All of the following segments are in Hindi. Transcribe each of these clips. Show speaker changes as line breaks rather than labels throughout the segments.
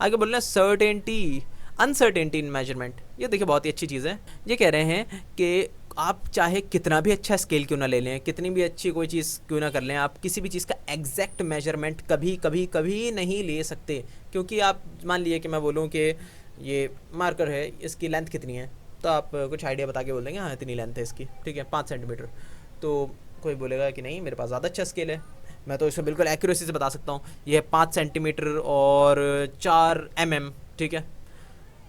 आगे बोल रहे हैं सर्टेनिटी, अनसर्टेनिटी इन मेजरमेंट। ये देखिए बहुत ही अच्छी चीज़ है। ये कह रहे हैं कि आप चाहे कितना भी अच्छा स्केल क्यों ना ले लें, कितनी भी अच्छी कोई चीज़ क्यों ना कर लें, आप किसी भी चीज़ का एग्जैक्ट मेजरमेंट कभी कभी कभी नहीं ले सकते। क्योंकि आप मान लिए कि मैं बोलूँ कि ये मार्कर है, इसकी लेंथ कितनी है, तो आप कुछ आइडिया बता के बोल देंगे हाँ इतनी लेंथ है इसकी, ठीक है 5 सेंटीमीटर। तो कोई बोलेगा कि नहीं मेरे पास ज़्यादा अच्छा स्केल है, मैं तो इसमें बिल्कुल एक्यूरेसी से बता सकता हूँ ये 5 सेंटीमीटर और 4 mm, ठीक है।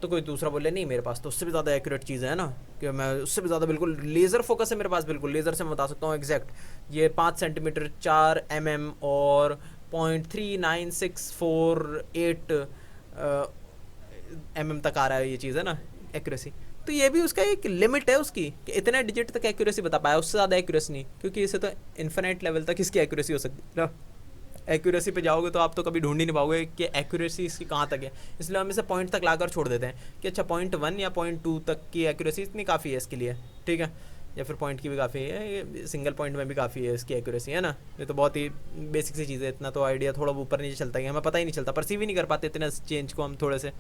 तो कोई दूसरा बोले नहीं मेरे पास तो उससे भी ज़्यादा एक्यूरेट चीज़ है ना, कि मैं उससे भी ज़्यादा बिल्कुल लेज़र फोकस है मेरे पास, बिल्कुल लेज़र से मैं बता सकता हूँ एग्जैक्ट ये 5 सेंटीमीटर 4 mm और 0.39648 mm तक आ रहा है ये चीज़ है ना एक्यूरेसी। तो ये भी उसका एक लिमिट है उसकी कि इतने डिजिट तक एक्यूरेसी बता पाया, उससे ज़्यादा एक्यूरेसी नहीं, क्योंकि इससे तो इन्फिनिट लेवल तक इसकी एक्यूरेसी हो सकती है ना। एक्यूरेसी पे जाओगे तो आप तो कभी ढूंढ ही नहीं पाओगे कि एक्यूरेसी इसकी कहाँ तक है, इसलिए हम इसे पॉइंट तक लाकर छोड़ देते हैं कि अच्छा 0.1 या 0.2 तक की एक्यूरेसी इतनी काफ़ी है इसके लिए, ठीक है, या फिर पॉइंट की भी काफ़ी है, ये सिंगल पॉइंट में भी काफ़ी है इसकी एक्यूरेसी है ना। ये तो बहुत ही बेसिक सी चीज़ है, इतना तो आइडिया थोड़ा ऊपर नीचे चलता है, हमें पता ही नहीं चलता, परसीव ही नहीं कर पाते इतने चेंज को हम थोड़े से।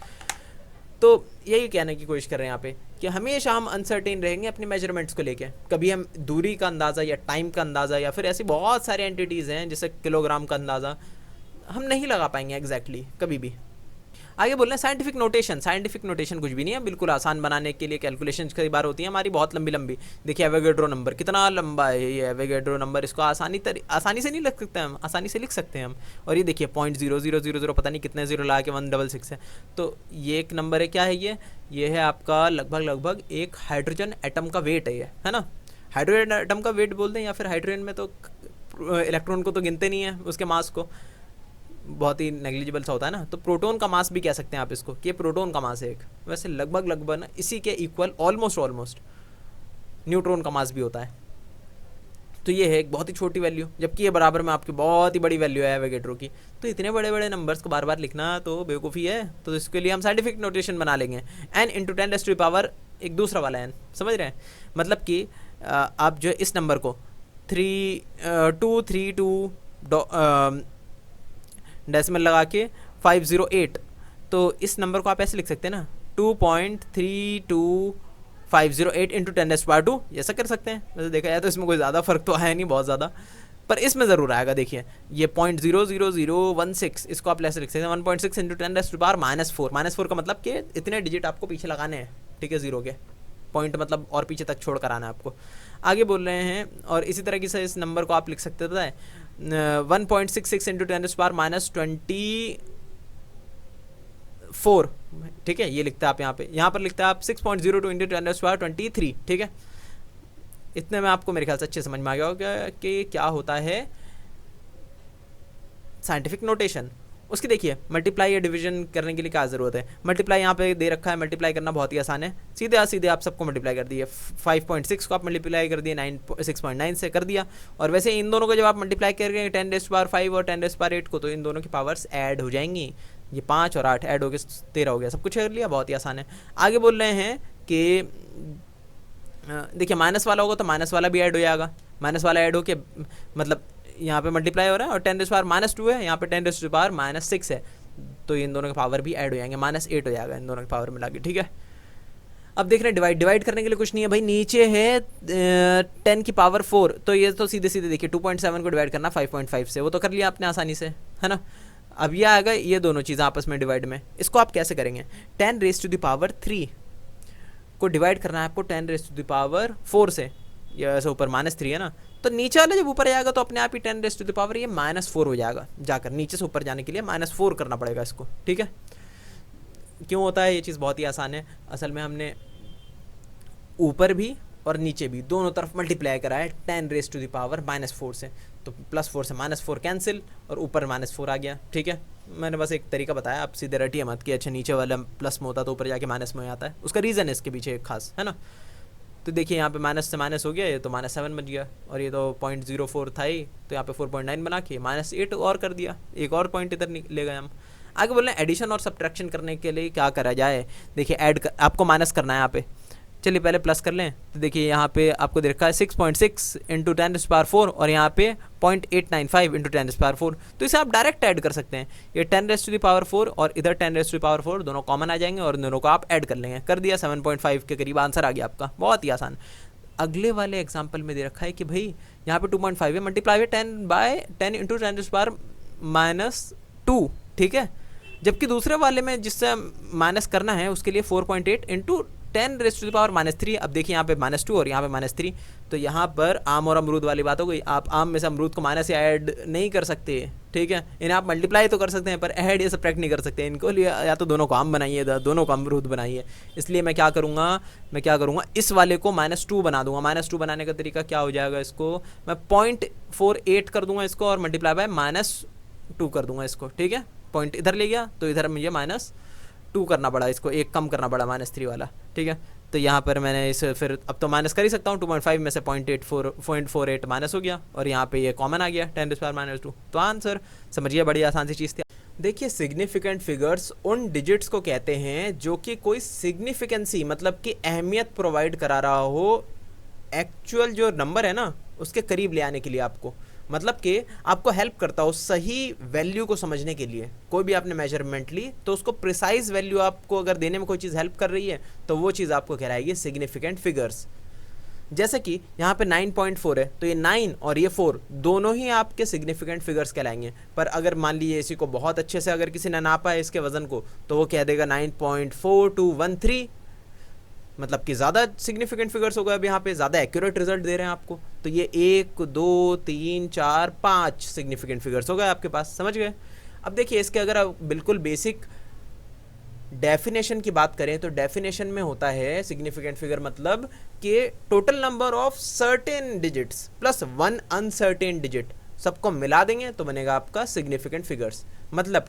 तो यही कहने की कोशिश कर रहे हैं यहाँ पे कि हमेशा हम अनसर्टेन रहेंगे अपनी मेजरमेंट्स को लेके। कभी हम दूरी का अंदाज़ा या टाइम का अंदाज़ा या फिर ऐसी बहुत सारे एंटिटीज़ हैं जैसे किलोग्राम का अंदाज़ा हम नहीं लगा पाएंगे एग्जैक्टली कभी भी। आगे बोल रहे हैं साइंटिफिक नोटेशन। साइंटिफिक नोटेशन कुछ भी नहीं है, बिल्कुल आसान बनाने के लिए कैलकुलेशन कई बार होती है हमारी बहुत लंबी लंबी। देखिए एवोगैड्रो नंबर कितना लंबा है, ये एवोगैड्रो नंबर, इसको आसानी से नहीं लिख सकते हम, आसानी से लिख सकते हैं हम। और ये देखिए 0.0000 पता नहीं कितने जीरो ला के 166 है। तो ये एक नंबर है, क्या है ये है आपका लगभग एक हाइड्रोजन एटम का वेट है ये, है ना। हाइड्रोजन एटम का वेट बोल दें, या फिर हाइड्रोजन में तो इलेक्ट्रॉन को तो गिनते नहीं है, उसके मास को बहुत ही नेग्लिजिबल सा होता है ना। तो प्रोटॉन का मास भी कह सकते हैं आप इसको कि प्रोटॉन का मास है एक, वैसे लगभग ना इसी के इक्वल ऑलमोस्ट न्यूट्रॉन का मास भी होता है। तो ये है एक बहुत ही छोटी वैल्यू, जबकि ये बराबर में आपकी बहुत ही बड़ी वैल्यू है एवोगैड्रो की। तो इतने बड़े बड़े नंबर्स को बार बार लिखना तो बेवकूफ़ी है। तो इसके लिए हम साइंटिफिक नोटेशन बना लेंगे, n इंटू 10⁻⁴ एक दूसरा वाला n, समझ रहे हैं। मतलब कि आप जो इस नंबर को 232 डेसिमल लगा के 508, तो इस नंबर को आप ऐसे लिख सकते हैं ना 2.32508 इंटू 10⁻², ऐसा कर सकते हैं। वैसे देखा जाए तो इसमें कोई ज़्यादा फर्क तो आया नहीं बहुत ज़्यादा, पर इसमें ज़रूर आएगा। देखिए ये 0.00016, इसको आप ऐसे लिख सकते हैं 1.6 इंटू 10⁻⁴। -4 का मतलब कि इतने डिजिट आपको पीछे लगाने हैं, ठीक है, जीरो के पॉइंट मतलब और पीछे तक छोड़ कर आना है आपको। आगे बोल रहे हैं, और इसी तरीके से इस नंबर को आप लिख सकते थे 1.66 इंटू 10⁻⁻24, ठीक है, ये लिखते हैं आप यहाँ पर लिखते हैं आप 6.02 इंटू 10⁻23, ठीक है। इतने में आपको मेरे ख्याल से अच्छे समझ में आ गया होगा कि क्या होता है साइंटिफिक नोटेशन। उसकी देखिए मल्टीप्लाई या डिवीजन करने के लिए क्या ज़रूरत है। मल्टीप्लाई यहाँ पे दे रखा है, मल्टीप्लाई करना बहुत ही आसान है, सीधे आप सबको मल्टीप्लाई कर दिए। 5.6 को आप मल्टीप्लाई कर दिए 6.9 से कर दिया। और वैसे इन दोनों को जब आप मल्टीप्लाई करेंगे 10⁻⁵ और 10⁻⁸ को, तो इन दोनों की पावर्स ऐड हो जाएंगी। ये 5 और 8 ऐड हो गए 13 हो गया, सब कुछ कर लिया, बहुत ही आसान है। आगे बोल रहे हैं कि देखिए माइनस वाला होगा तो माइनस वाला भी ऐड हो जाएगा, माइनस वाला ऐड हो के मतलब यहाँ पे मल्टीप्लाई हो रहा है, और 10⁻⁻2 है, यहाँ पे 10⁻⁻6 है, तो इन दोनों के पावर भी ऐड हो जाएंगे, -8 हो जाएगा इन दोनों के पावर मिला के, ठीक है। अब देख रहे हैं डिवाइड करने के लिए कुछ नहीं है भाई, नीचे है 10⁴, तो ये तो सीधे देखिए 2.7 को डिवाइड करना 5.5 से, वो तो कर लिया आपने आसानी से, है ना। अब ये आएगा ये दोनों चीज़ें आपस में डिवाइड में, इसको आप कैसे करेंगे, 10⁻³ को डिवाइड करना है आपको 10⁻⁴ से, या ऐसे ऊपर -3 है ना, तो नीचे वाला जब ऊपर जाएगा तो अपने आप ही 10⁻⁴ ये -4 हो जाएगा, जाकर नीचे से ऊपर जाने के लिए -4 करना पड़ेगा इसको, ठीक है। क्यों होता है ये चीज़, बहुत ही आसान है। असल में हमने ऊपर भी और नीचे भी दोनों तरफ मल्टीप्लाई करा है 10⁻⁻4 से, तो +4 से -4 कैंसिल और ऊपर -4 आ गया, ठीक है। मैंने बस एक तरीका बताया, आप सीधे रटिए मत कि अच्छा नीचे वाला प्लस में होता तो ऊपर जाके माइनस में आता है, उसका रीज़न है इसके पीछे एक खास, है ना। तो देखिए यहाँ पे माइनस से माइनस हो गया, ये तो -7 बन गया, और ये तो 0.04 था ही, तो यहाँ पे 4.9 बना के -8 और कर दिया, एक और पॉइंट इधर ले गए हम। आगे बोल रहे हैं एडिशन और सब्ट्रैक्शन करने के लिए क्या करा जाए। देखिए आपको माइनस करना है यहाँ पे, चलिए पहले प्लस कर लें, तो देखिए यहाँ पे आपको दे रखा है 6.6 इंटू 10⁻⁴ और यहाँ पे 0.895 इंटू 10⁻⁴, तो इसे आप डायरेक्ट ऐड कर सकते हैं। ये 10⁻⁴ और इधर 10⁻⁴ दोनों कॉमन आ जाएंगे और दोनों को आप ऐड कर लेंगे। कर दिया, 7.5 के करीब आंसर आ गया आपका, बहुत ही आसान। अगले वाले एग्जाम्पल में दे रखा है कि भाई यहाँ पे 2.5 है, मल्टीप्लाई है 10 इंटू 10⁻⁻², ठीक है। जबकि दूसरे वाले में जिससे माइनस करना है उसके लिए 4.8 इंटू 10⁻⁻3। अब देखिए यहाँ पे -2 और यहाँ पे -3, तो यहाँ पर आम और अमरूद वाली बात हो गई। आप आम में से अमरूद को माइनस या ऐड नहीं कर सकते, ठीक है। इन्हें आप मल्टीप्लाई तो कर सकते हैं पर ऐड या सब्ट्रैक्ट नहीं कर सकते। इनको लिए या तो दोनों को आम बनाइए, दोनों को अमरूद बनाइए। इसलिए मैं क्या करूँगा इस वाले को -2 बना दूंगा। -2 बनाने का तरीका क्या हो जाएगा, इसको मैं 0.48 कर दूंगा इसको और मल्टीप्लाई बाय -2 कर दूंगा इसको, ठीक है। पॉइंट इधर ले गया तो इधर मुझे -2 करना पड़ा, इसको एक कम करना पड़ा -3 वाला, ठीक है। तो यहाँ पर मैंने इसे फिर अब तो माइनस कर ही सकता हूँ, 2.5 में से 0.48 माइनस हो गया और यहाँ पे ये कॉमन आ गया 10⁻⁻²। तो आंसर समझिए, बड़ी आसान सी चीज़ थी। देखिए सिग्निफिकेंट फिगर्स उन डिजिट्स को कहते हैं जो कि कोई सिग्निफिकेंसी मतलब कि अहमियत प्रोवाइड करा रहा हो एक्चुअल जो नंबर है ना उसके करीब ले आने के लिए, आपको मतलब कि आपको हेल्प करता हो सही वैल्यू को समझने के लिए। कोई भी आपने मेजरमेंट ली तो उसको प्रिसाइज वैल्यू आपको अगर देने में कोई चीज़ हेल्प कर रही है तो वो चीज़ आपको कहलाएगी सिग्निफिकेंट फिगर्स। जैसे कि यहाँ पे 9.4 है तो ये 9 और ये 4 दोनों ही आपके सिग्निफिकेंट फिगर्स कहलाएंगे। पर अगर मान लीजिए इसी को बहुत अच्छे से अगर किसी ने नापा है इसके वजन को तो वो कह देगा 9.4213, मतलब कि ज़्यादा सिग्निफिकेंट फिगर्स हो गए। अब यहाँ पे ज़्यादा एक्यूरेट रिजल्ट दे रहे हैं आपको, तो ये 1 2 3 4 5 सिग्निफिकेंट फिगर्स हो गए आपके पास, समझ गए। अब देखिए इसके अगर आप बिल्कुल बेसिक डेफिनेशन की बात करें तो डेफिनेशन में होता है सिग्निफिकेंट फिगर मतलब कि total number of certain digits plus 1 uncertain digit, सबको मिला देंगे तो बनेगा आपका सिग्निफिकेंट फिगर्स। मतलब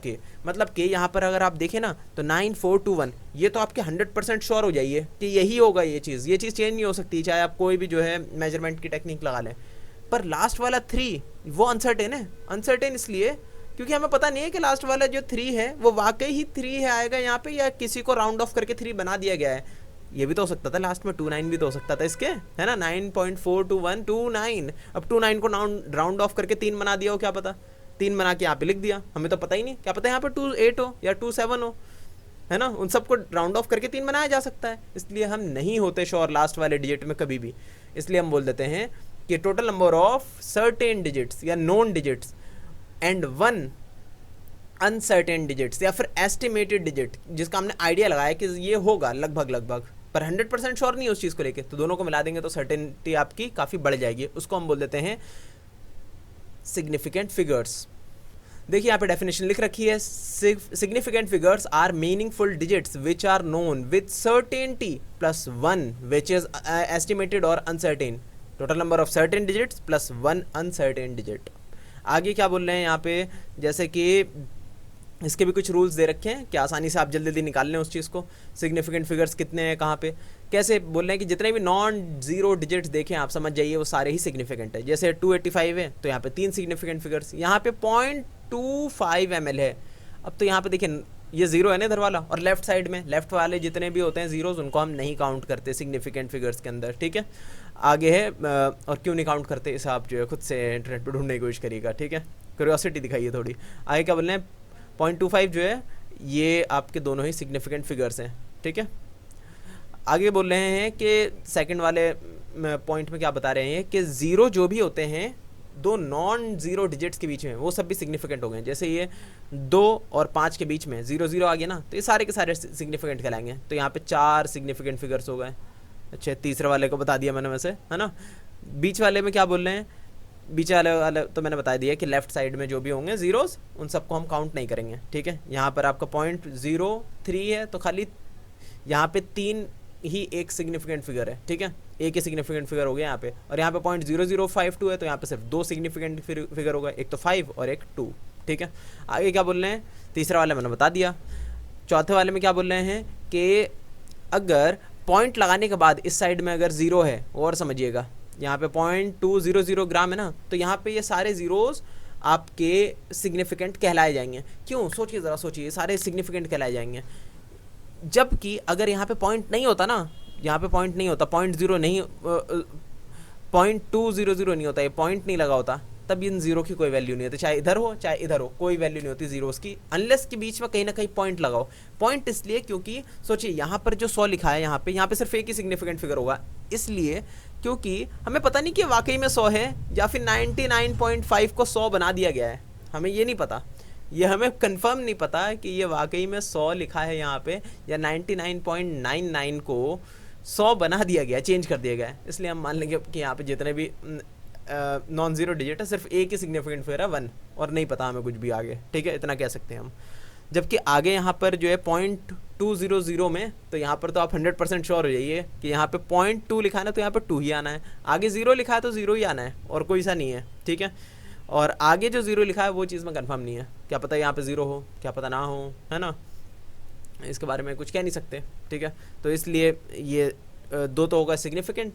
कि यहाँ पर अगर आप देखें ना तो 9421 ये तो आपके 100% श्योर हो जाइए कि यही होगा। ये चीज़ चेंज नहीं हो सकती, चाहे आप कोई भी जो है मेजरमेंट की टेक्निक लगा लें। पर लास्ट वाला 3 वो अनसर्टेन है। अनसर्टेन इसलिए क्योंकि हमें पता नहीं है कि लास्ट वाला जो 3 है वो वाकई ही 3 है आएगा यहाँ पे या किसी को राउंड ऑफ करके 3 बना दिया गया है। ये भी तो हो सकता था लास्ट में 29 भी तो हो सकता था इसके, है ना। 9.42129, अब 29 को राउंड ऑफ करके 3 बना दिया हो, क्या पता 3 बना के यहाँ पे लिख दिया, हमें तो पता ही नहीं, क्या पता यहाँ पे 28 हो या 27 हो, है ना। उन सबको राउंड ऑफ करके 3 बनाया जा सकता है। इसलिए हम नहीं होते श्योर लास्ट वाले डिजिट में कभी भी, इसलिए हम बोल देते हैं कि total number of certain digits या known digits and 1 uncertain digits या फिर एस्टिमेटेड डिजिट जिसका हमने आइडिया लगाया कि ये होगा लगभग पर 100% श्योर नहीं है उस चीज़ को लेके, तो दोनों को मिला देंगे तो सर्टेनिटी आपकी काफ़ी बढ़ जाएगी। उसको हम बोल देते हैं सिग्निफिकेंट फिगर्स। देखिए यहाँ पे डेफिनेशन लिख रखी है, significant figures are meaningful digits which are known with certainty plus 1 which is estimated और uncertain, total number of certain digits plus 1 uncertain digit. आगे क्या बोल रहे हैं यहाँ पे, जैसे कि इसके भी कुछ रूल्स दे रखे हैं कि आसानी से आप जल्दी निकाल लें उस चीज़ को। सिग्निफिकेंट फिगर्स कितने हैं, कहाँ पे, कैसे बोल रहे हैं कि जितने भी नॉन जीरो डिजिट्स देखें आप समझ जाइए वो सारे ही सिग्निफिकेंट है। जैसे 285 है तो यहाँ पे 3 सिग्निफिकेंट फिगर्स, यहाँ पे 0.25 ml है। अब तो यहाँ पे देखिए ये जीरो है ना इधर वाला, और लेफ्ट साइड में लेफ्ट वाले जितने भी होते हैं जीरोज उनको हम नहीं काउंट करते सिग्निफिकेंट फिगर्स के अंदर, ठीक है। आगे है और क्यों नहीं काउंट करते इसे आप जो है खुद से इंटरनेट पर ढूंढने की कोशिश करिएगा, ठीक है, क्यूरियोसिटी दिखाइए थोड़ी। आगे क्या बोल रहे हैं, 0.25 जो है ये आपके दोनों ही सिग्निफिकेंट फिगर्स हैं, ठीक है। आगे बोल रहे हैं कि सेकंड वाले पॉइंट में क्या बता रहे हैं कि ज़ीरो जो भी होते हैं 2 नॉन ज़ीरो डिजिट्स के बीच में वो सब भी सिग्निफिकेंट हो गए। जैसे ये 2 और 5 के बीच में 0 आ गया ना तो ये सारे के सारे सिग्निफिकेंट कहलाएंगे। तो यहाँ पे 4 सिग्निफिकेंट फिगर्स हो गए। अच्छा तीसरे वाले को बता दिया मैंने वैसे, है ना। बीच वाले में क्या बोल रहे हैं, बीच वाले तो मैंने बता दिया कि लेफ्ट साइड में जो भी होंगे जीरोस उन सबको हम काउंट नहीं करेंगे, ठीक है। यहाँ पर आपका 0.03 है तो खाली यहाँ पे 3 ही एक सिग्निफिकेंट फिगर है, ठीक है, एक ही सिग्निफिकेंट फिगर हो गया यहाँ पे। और यहाँ पे 0.0052 है तो यहाँ पे सिर्फ 2 सिग्निफिकेंट फिगर होगा, एक तो 5 और एक 2, ठीक है। आगे क्या बोल रहे हैं, तीसरा वाला मैंने बता दिया। चौथे वाले में क्या बोल रहे हैं कि अगर पॉइंट लगाने के बाद इस साइड में अगर 0 है, और समझिएगा यहाँ पे 0.200 ग्राम है ना, तो यहाँ पे ये सारे ज़ीरोज़ आपके सिग्निफिकेंट कहलाए जाएंगे। क्यों, सोचिए ज़रा सोचिए, सारे सिग्निफिकेंट कहलाए जाएंगे। जबकि अगर यहाँ पे पॉइंट नहीं होता ना यहाँ पे पॉइंट नहीं होता, 0.0 नहीं, 0.200 नहीं होता, ये पॉइंट नहीं लगा होता, तब इन जीरो की कोई वैल्यू नहीं होती, चाहे इधर हो चाहे इधर हो, कोई वैल्यू नहीं होती जीरोस की, अनलेस के बीच में कहीं ना कहीं पॉइंट लगाओ। पॉइंट इसलिए क्योंकि सोचिए यहाँ पर जो 100 लिखा है, यहाँ पे सिर्फ एक ही सिग्निफिकेंट फिगर होगा, इसलिए क्योंकि हमें पता नहीं कि वाकई में 100 है या फिर 99.5 को 100 बना दिया गया है, हमें ये नहीं पता, ये हमें कंफर्म नहीं पता कि ये वाकई में 100 लिखा है यहाँ पे या 99.99 को 100 बना दिया गया, चेंज कर दिया गया है। इसलिए हम मान लेंगे कि यहाँ पे जितने भी नॉन जीरो डिजिट है सिर्फ एक ही सिग्निफिकेंट फिगर है 1, और नहीं पता हमें कुछ भी आगे, ठीक है, इतना कह सकते हैं हम। जबकि आगे यहाँ पर जो है 0.200 में, तो यहाँ पर तो आप 100% श्योर हो जाइए कि यहाँ पे 0.2 लिखा है ना, तो यहाँ पे 2 ही आना है, आगे 0 लिखा है तो 0 ही आना है, और कोई सा नहीं है, ठीक है। और आगे जो 0 लिखा है वो चीज़ में कंफर्म नहीं है, क्या पता यहाँ पे 0 हो, क्या पता ना हो, है ना, इसके बारे में कुछ कह नहीं सकते, ठीक है। तो इसलिए ये दो तो होगा सिग्निफिकेंट,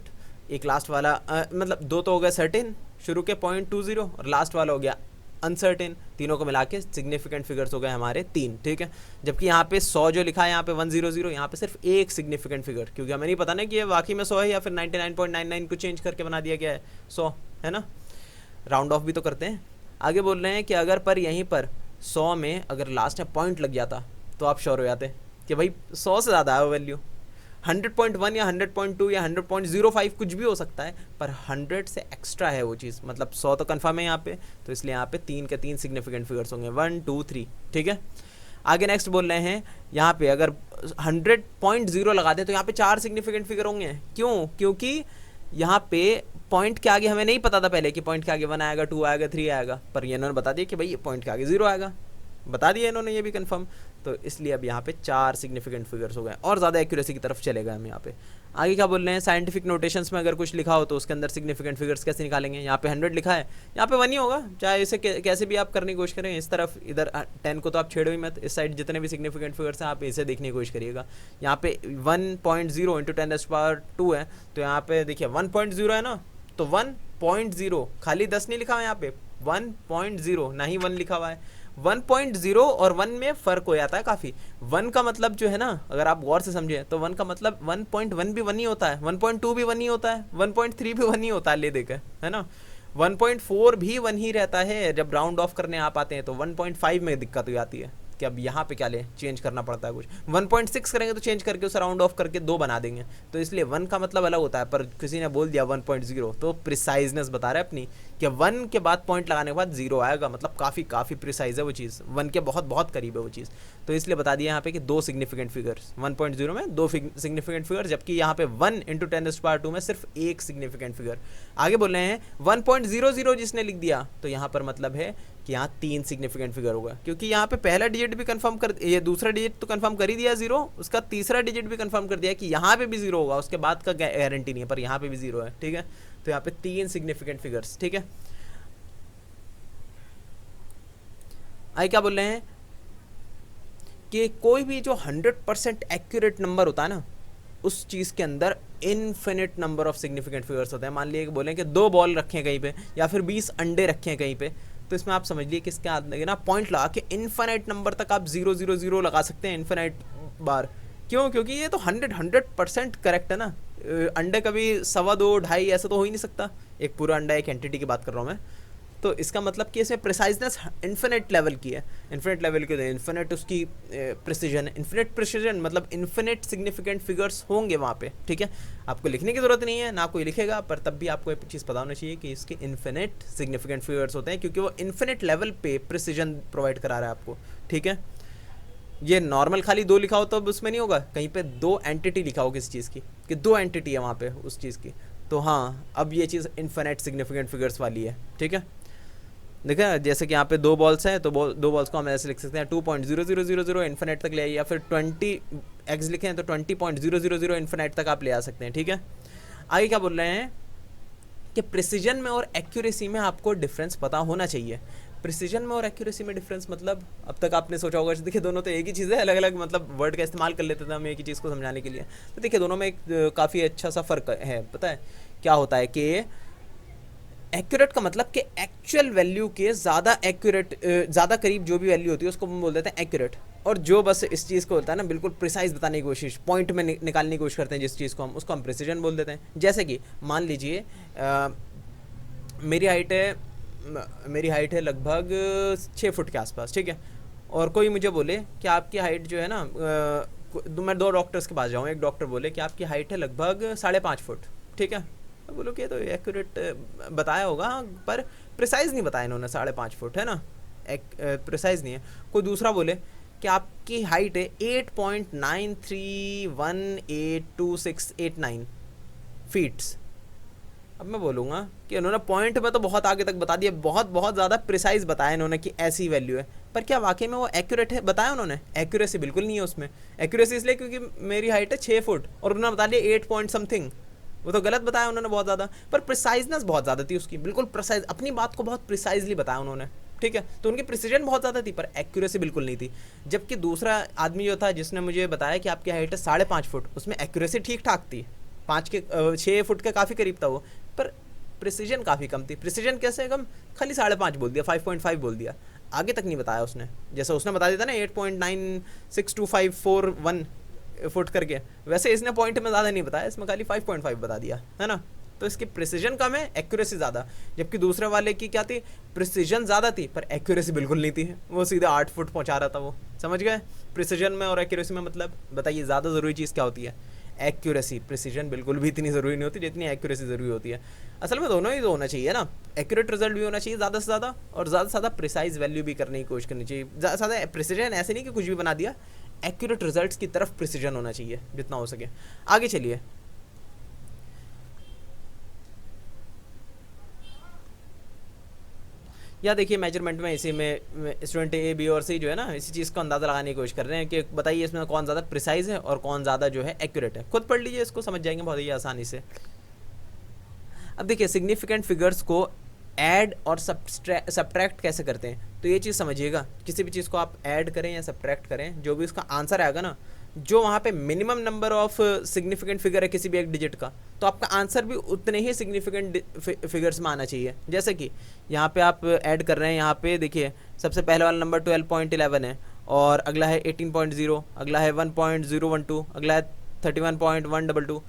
एक लास्ट वाला मतलब दो तो हो गया सर्टेन, शुरू के 0.20 और लास्ट वाला हो गया अनसर्टेन, तीनों को मिला के सिग्निफिकेंट फिगर्स हो गए हमारे 3, ठीक है। जबकि यहाँ पे 100 जो लिखा है यहाँ पे 100, यहाँ पे सिर्फ एक सिग्निफिकेंट फिगर, क्योंकि हमें नहीं पता ना कि ये वाकई में 100 है या फिर 99.99 को चेंज करके बना दिया गया है 100, है ना, राउंड ऑफ भी तो करते हैं। आगे बोल रहे हैं कि अगर पर यहीं पर 100 में अगर लास्ट में पॉइंट लग जाता तो आप श्योर हो जाते कि भाई 100 से ज़्यादा है वो वैल्यू, 100.1 या 100.2 या 100.05 कुछ भी हो सकता है, पर 100 से एक्स्ट्रा है वो चीज़, मतलब 100 तो कंफर्म है यहाँ पे, तो इसलिए यहाँ पे 3 के 3 सिग्निफिकेंट फिगर्स होंगे 1 2 3, ठीक है। आगे नेक्स्ट बोल रहे हैं यहाँ पे अगर 100.0 लगा दे तो यहाँ पे 4 सिग्निफिकेंट फिगर होंगे, क्यों, क्योंकि यहाँ पे पॉइंट के आगे हमें नहीं पता था पहले कि पॉइंट के आगे 1 आएगा 2 आएगा 3 आएगा, पर ये इन्होंने बता दिया कि भाई ये पॉइंट के आगे 0 आएगा, बता दिया इन्होंने ये भी कंफर्म, तो इसलिए अब यहाँ पे 4 सिग्निफिकेंट फिगर्स हो गए और ज़्यादा एक्यूरेसी की तरफ चले गए हम यहाँ पे। आगे क्या बोल रहे हैं, साइंटिफिक नोटेशंस में अगर कुछ लिखा हो तो उसके अंदर सिग्निफिकेंट फिगर्स कैसे निकालेंगे, यहाँ पे 100 लिखा है, यहाँ पे 1 ही होगा, चाहे इसे कैसे भी आप करने की कोशिश करें, इस तरफ इधर 10 को तो आप छेड़ो ही मत, इस साइड जितने भी सिग्निफिकेंट फिगर्स हैं आप इसे देखने की कोशिश करिएगा। यहाँ पे 1.0 इंटू 10⁻²है, तो यहाँ पे देखिए 1.0 है ना, तो 1.0 खाली 10 नहीं लिखा हुआ है यहाँ पे, 1.0 ना ही 1 लिखा हुआ है, 1.0 और 1 में फ़र्क हो जाता है काफ़ी। 1 का मतलब जो है ना, अगर आप गौर से समझे तो 1 का मतलब 1.1 भी 1 ही होता है, 1.2 भी 1 ही होता है, 1.3 भी 1 ही होता है, ले देकर, है ना, 1.4 भी 1 ही रहता है। जब राउंड ऑफ करने आप आते हैं तो 1.5 में दिक्कत हो जाती है कि अब यहाँ पे क्या ले, चेंज करना पड़ता है कुछ, 1.6 करेंगे तो चेंज करके उसे राउंड ऑफ करके 2 बना देंगे, तो इसलिए 1 का मतलब अलग होता है। पर किसी ने बोल दिया 1.0 तो प्रिसाइजनेस बता रहा है अपनी कि 1 के बाद पॉइंट लगाने के बाद 0 आएगा, मतलब काफ़ी प्रिसाइज है वो चीज़, 1 के बहुत करीब है वो चीज़, तो इसलिए बता दिया यहाँ पे कि 2 सिग्निफिकेंट फिगर्स, 1.0 में 2 सिग्निफिकेंट फिगर, जबकि यहाँ पे 1 इंटू 10⁻² में सिर्फ एक सिग्निफिकेंट फिगर। आगे बोल रहे हैं 1.00 जिसने लिख दिया तो यहाँ पर मतलब है कि यहाँ 3 सिग्निफिकेंट फिगर होगा, क्योंकि यहाँ पे पहला डिजिट भी कंफर्म कर, ये दूसरा डिजिट तो कंफर्म कर ही दिया 0, उसका तीसरा डिजिट भी कंफर्म कर दिया कि यहाँ पे भी 0 होगा, उसके बाद का गारंटी नहीं है, पर यहाँ पे भी 0 है, ठीक है। तो यहाँ पे 3 सिग्निफिकेंट फिगर्स, ठीक है। आगे क्या बोल रहे हैं कि कोई भी जो 100% एक्यूरेट नंबर होता है ना, उस चीज़ के अंदर infinite number of significant figures होते हैं। मान लीजिए कि बोलें कि 2 बॉल रखे हैं कहीं पे या फिर 20 अंडे रखे हैं कहीं पे, तो इसमें आप समझ लिए कि इसके हाथ लगे ना पॉइंट लगा के इनफिनिट नंबर तक आप 000 लगा सकते हैं, इनफिनिट बार। क्यों, क्योंकि ये तो 100% करेक्ट है ना, अंडे कभी 2.25 2.5 ऐसा तो हो ही नहीं सकता, एक पूरा अंडा एक एंटिटी की बात कर रहा हूँ मैं, तो इसका मतलब कि इसमें प्रिसाइजनेस इन्फिनिट लेवल की है, इन्फिनिट लेवल की, इन्फिनिट उसकी प्रिसीजन, इन्फिनिट प्रिसीजन मतलब इन्फिनिट सिग्निफिकेंट फिगर्स होंगे वहाँ पे, ठीक है। आपको लिखने की ज़रूरत नहीं है, ना कोई लिखेगा, पर तब भी आपको एक चीज़ पता होना चाहिए कि इसके इन्फिनिट सिग्निफिकेंट फिगर्स होते हैं, क्योंकि वो इन्फिनिट लेवल पे प्रिसीजन प्रोवाइड करा रहा है आपको, ठीक है। ये नॉर्मल खाली 2 लिखा हो तो अब उसमें नहीं होगा, कहीं पे 2 एंटिटी लिखा हो किसी चीज़ की, कि 2 एंटिटी है वहाँ पे उस चीज़ की, तो हाँ अब ये चीज़ इन्फिनिट सिग्निफिकेंट फिगर्स वाली है, ठीक है। देखा, जैसे कि यहाँ पे 2 बॉल्स हैं तो 2 बॉल्स को हम ऐसे लिख सकते हैं 2.0000 इन्फिनिट तक ले आइए, या फिर 20 एक्स लिखे हैं तो 20.000 इन्फिनिट तक आप ले आ सकते हैं, ठीक है। आगे क्या बोल रहे हैं कि प्रिसीजन में और एक्यूरेसी में आपको डिफरेंस पता होना चाहिए। प्रिसीजन में और एक्यूरेसी में डिफरेंस मतलब, अब तक आपने सोचा होगा देखिए दोनों तो एक ही चीज़ है, अलग अलग मतलब वर्ड का इस्तेमाल कर लेते थे हम एक ही चीज़ को समझाने के लिए, तो देखिए दोनों में एक काफ़ी अच्छा सा फ़र्क है। पता है क्या होता है कि एक्यूरेट का मतलब कि एक्चुअल वैल्यू के ज़्यादा एक्यूरेट, ज़्यादा करीब जो भी वैल्यू होती है उसको हम बोल देते हैं एक्यूरेट, और जो बस इस चीज़ को होता है ना बिल्कुल प्रिसाइज बताने की कोशिश, पॉइंट में निकालने की कोशिश करते हैं जिस चीज़ को हम, उसको हम प्रिसीजन बोल देते हैं। जैसे कि मान लीजिए मेरी हाइट है लगभग 6 फुट के आसपास, ठीक है, और कोई मुझे बोले कि आपकी हाइट जो है ना मैं 2 डॉक्टर्स के पास जाऊँ, एक डॉक्टर बोले कि आपकी हाइट है लगभग 5.5 फुट, ठीक है, तो बोलो कि तो एक्यूरेट बताया होगा पर प्रिसाइज नहीं बताया इन्होंने, 5.5 फुट है ना, प्रिसाइज नहीं है। कोई दूसरा बोले कि आपकी हाइट है 8.93182689 फीट्स, अब मैं बोलूँगा कि उन्होंने पॉइंट में तो बहुत आगे तक बता दिया, बहुत बहुत ज़्यादा प्रिसाइज बताया इन्होंने कि ऐसी वैल्यू है, पर क्या वाकई में वो एक्यूरेट है बताया उन्होंने? एक्यूरेसी बिल्कुल नहीं है उसमें। एक्यूरेसी इसलिए क्योंकि मेरी हाइट है 6 फुट और उन्होंने बता दिया 8 पॉइंट समथिंग, वो तो गलत बताया उन्होंने बहुत ज़्यादा, पर प्रिसाइजनेस बहुत ज़्यादा थी उसकी, बिल्कुल प्रिसाइज, अपनी बात को बहुत प्रिसाइजली बताया उन्होंने, ठीक है, तो उनकी प्रिसीजन बहुत ज़्यादा थी पर एक्यूरेसी बिल्कुल नहीं थी। जबकि दूसरा आदमी जो था जिसने मुझे बताया कि आपकी हाइट है 5.5 फुट, उसमें एक्यूरेसी ठीक ठाक थी, 6 फुट के काफ़ी करीब था वो, पर प्रिसीजन काफ़ी कम थी। प्रिसीजन कैसे कम? खाली 5.5 बोल दिया, 5.5 बोल दिया, आगे तक नहीं बताया उसने। जैसे उसने बता दिया था ना 8.962541 फुट करके, वैसे इसने पॉइंट में ज़्यादा नहीं बताया, इसमें खाली 5.5 बता दिया, है ना, तो इसकी प्रिसीजन कम है, एक्यूरेसी ज़्यादा। जबकि दूसरे वाले की क्या थी, प्रिसीजन ज़्यादा थी पर एक्यूरेसी बिल्कुल नहीं थी, वो सीधे 8 फुट पहुंचा रहा था वो, समझ गए? प्रिसीजन में और एक्यूरेसी में मतलब बताइए ज़्यादा ज़रूरी चीज़ क्या होती है? एक्यूरेसी। प्रिसीजन बिल्कुल भी इतनी ज़रूरी नहीं होती जितनी एक्यूरेसी ज़रूरी होती है। असल में दोनों ही तो होना चाहिए ना, एक्यूरेट रिजल्ट भी होना चाहिए ज़्यादा से ज़्यादा, और ज़्यादा से ज़्यादा प्रिसाइज वैल्यू भी करने की कोशिश करनी चाहिए। ज़्यादा से ज़्यादा प्रिसीजन ऐसे नहीं कि कुछ भी बना दिया, एक्यूरेट रिजल्ट्स की तरफ प्रिसीजन होना चाहिए जितना हो सके। आगे चलिए, या देखिए मेजरमेंट में इसी में स्टूडेंट ए बी और सी जो है ना इसी चीज़ को अंदाज़ा लगाने की कोशिश कर रहे हैं कि बताइए इसमें कौन ज़्यादा प्रिसाइज है और कौन ज़्यादा जो है एक्यूरेट है। खुद पढ़ लीजिए, इसको समझ जाएंगे बहुत ही आसानी से। अब देखिए सिग्निफिकेंट फिगर्स को ऐड और सब्ट्रैक्ट कैसे करते हैं, तो ये चीज़ समझिएगा। किसी भी चीज़ को आप ऐड करें या सब्ट्रैक्ट करें, जो भी उसका आंसर आएगा ना, जो वहाँ पे minimum number of significant figure है किसी भी एक डिजिट का, तो आपका आंसर भी उतने ही सिग्निफिकेंट फिगर्स में आना चाहिए। जैसे कि यहाँ पे आप ऐड कर रहे हैं, यहाँ पे देखिए सबसे पहले वाला नंबर 12.11 है, और अगला है 18.0, अगला है 1.012, अगला है 31.122।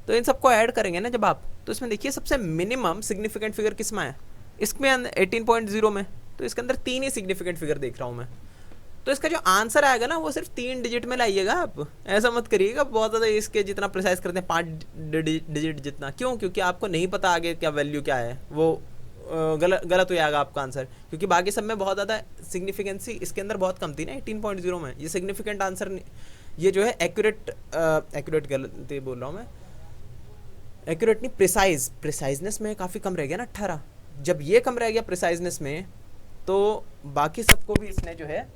तो इन सबको ऐड करेंगे ना जब आप, तो इसमें देखिए सबसे मिनिमम सिग्निफिकेंट फिगर किस में है, इसमें 18.0 में, तो इसके अंदर 3 ही सिग्निफिकेंट फिगर देख रहा हूँ मैं। तो इसका जो आंसर आएगा ना वो सिर्फ 3 डिजिट में लाइएगा आप, ऐसा मत करिएगा बहुत ज़्यादा इसके जितना प्रिसाइज करते हैं 5 डिजिट जितना। क्यों? क्योंकि आपको नहीं पता आगे क्या वैल्यू क्या है, वो गलत हो जाएगा आपका आंसर, क्योंकि बाकी सब में बहुत ज़्यादा सिग्निफिकेंसी इसके अंदर बहुत कम थी ना 18.0 में। ये सिग्निफिकेंट आंसर, ये जो है एक्यूरेट गलती बोल रहा हूँ मैं, एक्यूरेट नहीं, प्रिसाइजनेस में काफ़ी कम रह गया ना 18। जब ये कम रह गया प्रिसाइजनेस में, तो बाकी सबको भी इसने जो है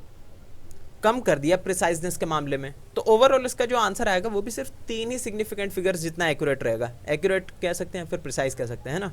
कम कर दिया प्रिसाइजनेस के मामले में। तो ओवरऑल इसका जो आंसर आएगा वो भी सिर्फ 3 ही सिग्निफिकेंट फिगर्स जितना एक्यूरेट रहेगा। एक्यूरेट कह सकते हैं फिर प्रिसाइज कह सकते हैं ना।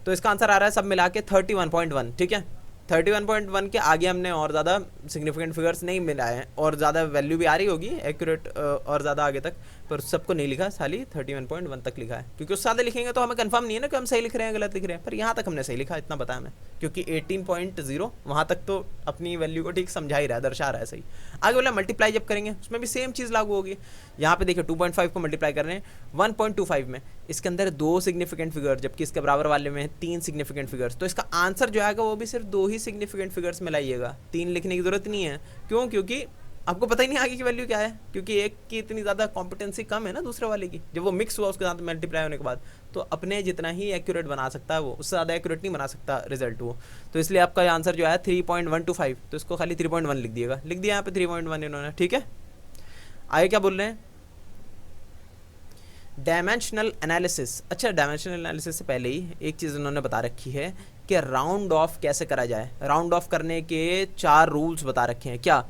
तो इसका आंसर आ रहा है सब मिला के 31.1, ठीक है। 31.1 के आगे हमने और ज़्यादा सिग्निफिकेंट फिगर्स नहीं मिलाए हैं, और ज़्यादा वैल्यू भी आ रही होगी एक्यूरेट और ज़्यादा आगे तक, पर सबको नहीं लिखा, खाली 31.1 तक लिखा है, क्योंकि उससे ज़्यादा लिखेंगे तो हमें कंफर्म नहीं है ना कि हम सही लिख रहे हैं गलत लिख रहे हैं। पर यहाँ तक हमने सही लिखा, इतना बताया मैं, क्योंकि 18.0 वहाँ तक तो अपनी वैल्यू को ठीक समझा ही रहा है, दर्शा रहा है सही। आगे बोला मल्टीप्लाई जब करेंगे उसमें भी सेम चीज़ लागू होगी। यहाँ पे देखिए 2.5 को मल्टीप्लाई कर रहे हैं 1.25 में, इसके अंदर 2 सिग्निफिकेंट फिगर, जबकि इसके बराबर वाले में 3 सिग्निफिकेंट फिगर्स, तो इसका आंसर जो आएगा वो भी सिर्फ 2 ही सिग्निफिकेंट फिगर्स में लाइएगा, 3 लिखने की जरूरत नहीं है। क्यों? क्योंकि आपको पता ही नहीं आगे की वैल्यू क्या है, क्योंकि एक की इतनी ज़्यादा कॉम्पिटेंसी कम है ना दूसरे वाले की, जब वो मिक्स हुआ उसके साथ मल्टीप्लाई होने के बाद, तो अपने जितना ही एक्यूरेट बना सकता है वो, उससे ज़्यादा एक्यूरेट नहीं बना सकता रिजल्ट वो। तो इसलिए आपका आंसर जो है 3.125, तो इसको खाली 3.1 लिख दिएगा, लिख दिया यहाँ पे 3.1 इन्होंने, ठीक है। आगे क्या बोल रहे हैं, डायमेंशनल एनालिसिस। अच्छा, डायमेंशनल एनालिसिस से पहले ही एक चीज़ उन्होंने बता रखी है कि राउंड ऑफ कैसे करा जाए। राउंड ऑफ करने के 4 रूल्स बता रखे हैं। क्या?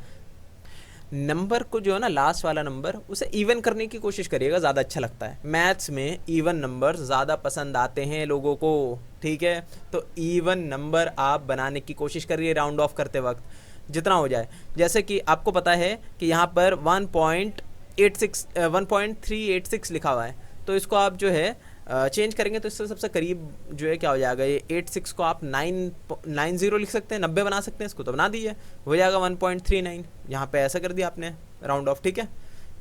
नंबर को जो है ना, लास्ट वाला नंबर, उसे इवन करने की कोशिश करिएगा, ज़्यादा अच्छा लगता है। मैथ्स में इवन नंबर ज़्यादा पसंद आते हैं लोगों को, ठीक है। तो इवन नंबर आप बनाने की कोशिश करिए राउंड ऑफ करते वक्त, जितना हो जाए। जैसे कि आपको पता है कि यहाँ पर 1.386 लिखा हुआ है, तो इसको आप जो है चेंज करेंगे तो इससे सबसे करीब जो है क्या हो जाएगा, ये 86 को आप 990 लिख सकते हैं, 90 बना सकते हैं, इसको तो बना दीजिए, हो जाएगा 1.39। यहाँ पे ऐसा कर दिया आपने राउंड ऑफ, ठीक है,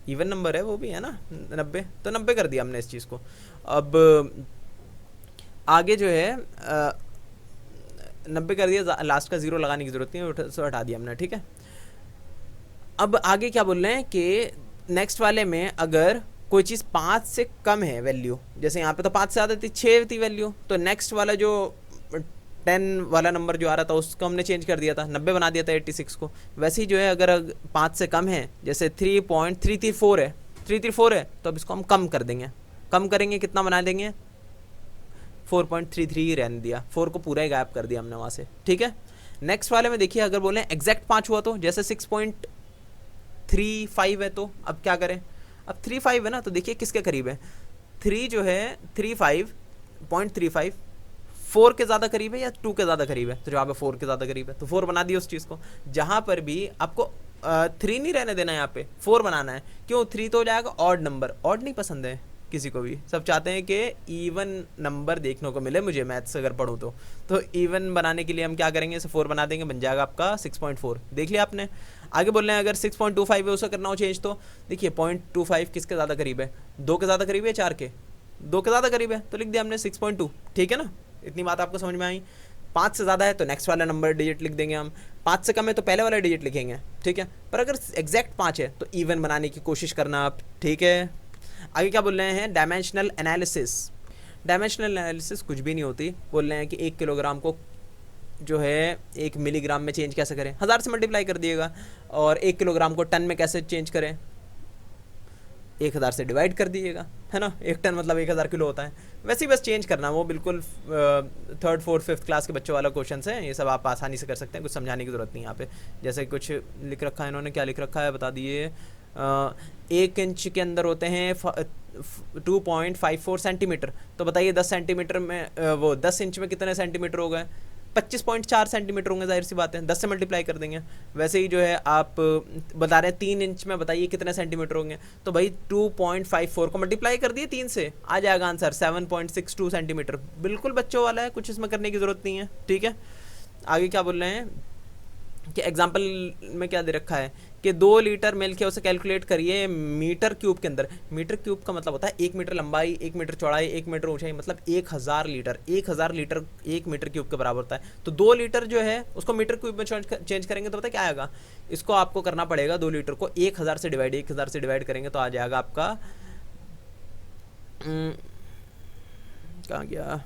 इवन नंबर है वो भी है ना 90, तो 90 कर दिया हमने इस चीज़ को। अब आगे जो है 90 कर दिया, लास्ट का 0 लगाने की ज़रूरत नहीं है, उसे हटा दिया हमने, ठीक है। अब आगे क्या बोल रहे हैं कि नेक्स्ट वाले में अगर कोई चीज़ 5 से कम है वैल्यू, जैसे यहाँ पे तो 5 से ज़्यादा थी, 6 थी वैल्यू, तो नेक्स्ट वाला जो 10 वाला नंबर जो आ रहा था उसको हमने चेंज कर दिया था, 90 बना दिया था 86 को। वैसे ही जो है अगर 5 से कम है, जैसे 3.334 है, 334 है, तो अब इसको हम कम कर देंगे, कम करेंगे कितना बना देंगे, 4.33 रहने दिया, 4 को पूरा ही गायब कर दिया हमने वहाँ से, ठीक है। नेक्स्ट वाले में देखिए अगर बोले एग्जैक्ट 5 हुआ तो जैसे 6.35 है, तो अब क्या करें, अब 35 है ना, तो देखिए किसके करीब है, 3 जो है 35.35 4 के ज़्यादा करीब है या 2 के ज़्यादा करीब है, तो जवाब है 4 के ज़्यादा करीब है, तो 4 बना दिया उस चीज़ को। जहाँ पर भी आपको 3 नहीं रहने देना है, यहाँ पे 4 बनाना है, क्यों, 3 तो हो जाएगा ऑड नंबर, ऑड नहीं पसंद है किसी को भी, सब चाहते हैं कि इवन नंबर देखने को मिले, मुझे मैथ्स अगर पढ़ूँ तो इवन बनाने के लिए हम क्या करेंगे, इसे 4 बना देंगे, बन जाएगा आपका 6.4, देख लिया आपने। आगे बोल रहे हैं अगर 6.25 है उसे करना हो चेंज, तो देखिए 0.25 किसके ज़्यादा करीब है, 2 के ज़्यादा करीब है, 4 के, 2 के ज़्यादा करीब है, तो लिख दिया हमने 6.2, ठीक है ना, इतनी बात आपको समझ में आई। 5 से ज़्यादा है तो नेक्स्ट वाला नंबर डिजिट लिख देंगे हम, 5 से कम है तो पहले वाला डिजिट लिखेंगे, ठीक है, पर अगर एग्जैक्ट 5 है तो इवन बनाने की कोशिश करना आप, ठीक है। आगे क्या बोल रहे हैं, डायमेंशनल एनालिसिस। डायमेंशनल एनालिसिस कुछ भी नहीं होती, बोल रहे हैं कि 1 किलोग्राम को जो है 1 मिलीग्राम में चेंज कैसे करें, 1000 से मल्टीप्लाई कर दिएगा, और 1 किलोग्राम को टन में कैसे चेंज करें, 1000 से डिवाइड कर दीजिएगा, है ना, 1 टन मतलब 1000 किलो होता है, वैसे ही बस चेंज करना, वो बिल्कुल 3rd 4th 5th क्लास के बच्चों वाला क्वेश्चन है, ये सब आप आसानी से कर सकते हैं, कुछ समझाने की ज़रूरत नहीं यहाँ पे। जैसे कुछ लिख रखा है इन्होंने, क्या लिख रखा है बता दिए, 1 इंच के अंदर होते हैं 2.54 सेंटीमीटर, तो बताइए 10 सेंटीमीटर में वो 10 इंच में कितने सेंटीमीटर हो गए, 25.4 सेंटीमीटर होंगे, जाहिर सी बात है 10 से मल्टीप्लाई कर देंगे। वैसे ही जो है आप बता रहे हैं 3 इंच में, बताइए कितने सेंटीमीटर होंगे, तो भाई 2.54 को मल्टीप्लाई कर दिए 3 से, आ जाएगा आंसर 7.62 सेंटीमीटर, बिल्कुल बच्चों वाला है, कुछ इसमें करने की ज़रूरत नहीं है, ठीक है। आगे क्या बोल रहे हैं कि एग्जाम्पल में क्या दे रखा है कि 2 लीटर मिल्क है, उसे कैलकुलेट करिए मीटर क्यूब के अंदर। मीटर क्यूब का मतलब होता है 1 मीटर लंबाई, 1 मीटर चौड़ाई, 1 मीटर ऊंचाई, मतलब 1000 लीटर, 1000 लीटर 1 मीटर क्यूब के बराबर होता है। तो 2 लीटर जो है उसको मीटर क्यूब में चेंज करेंगे तो पता क्या आएगा, इसको आपको करना पड़ेगा 2 लीटर को 1000 से डिवाइड करेंगे तो आ जाएगा आपका कहाँ गया,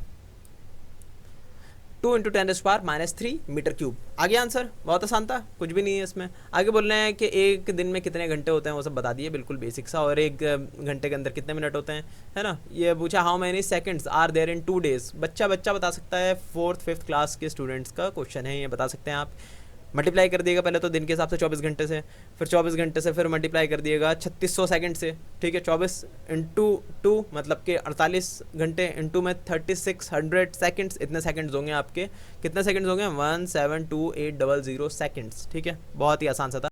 2 × 10⁻³ मीटर क्यूब। आगे आंसर बहुत आसान था, कुछ भी नहीं है इसमें। आगे बोल रहे हैं कि एक दिन में कितने घंटे होते हैं, वो सब बता दिए, बिल्कुल बेसिक सा, और 1 घंटे के अंदर कितने मिनट होते हैं, है ना। ये पूछा how many seconds are there in 2 days, बच्चा बता सकता है, 4th 5th क्लास के स्टूडेंट्स का क्वेश्चन है, ये बता सकते हैं आप। मल्टीप्लाई कर दिएगा पहले तो दिन के हिसाब से 24 घंटे से, फिर 24 घंटे से फिर मल्टीप्लाई कर दिएगा 3600 सेकंड से, ठीक है, 24 × 2 मतलब कि 48 घंटे, इंटू में 3600 सेकंड्स, इतने सेकंड्स होंगे आपके, कितने सेकंड्स होंगे 172,800 सेकंड्स, ठीक है, बहुत ही आसान सा था।